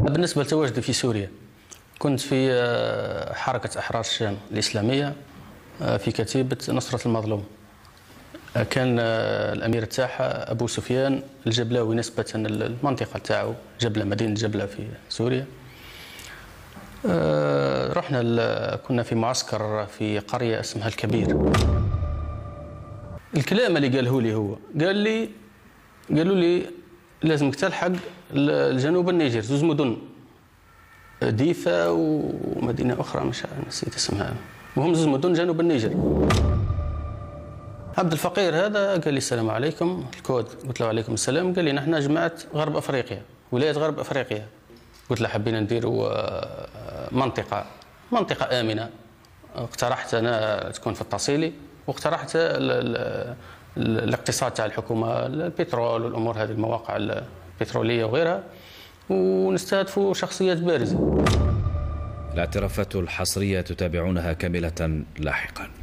بالنسبة لتواجدي في سوريا، كنت في حركة أحرار الشام الإسلامية في كتيبة نصرة المظلوم. كان الأمير تاعها أبو سفيان الجبلاوي، نسبة المنطقة تاعو جبلة، مدينة جبلة في سوريا. كنا في معسكر في قرية اسمها الكبير. الكلام اللي قاله لي هو قالوا لي لازمك تلحق الجنوب النيجر، زوج مدن، ديفا ومدينة أخرى مش نسيت اسمها، وهم زوج مدن جنوب النيجر. عبد الفقير هذا قال لي السلام عليكم، الكود، قلت له وعليكم السلام. قال لي نحن جماعة غرب أفريقيا، ولاية غرب أفريقيا. قلت له حبينا نديروا منطقة آمنة. اقترحت أنا تكون في التصيلي، واقترحت الاقتصاد تاع الحكومة، البترول والأمور هذه، المواقع البترولية وغيرها، ونستهدفوا شخصيات بارزة. الاعترافات الحصرية تتابعونها كاملة لاحقا.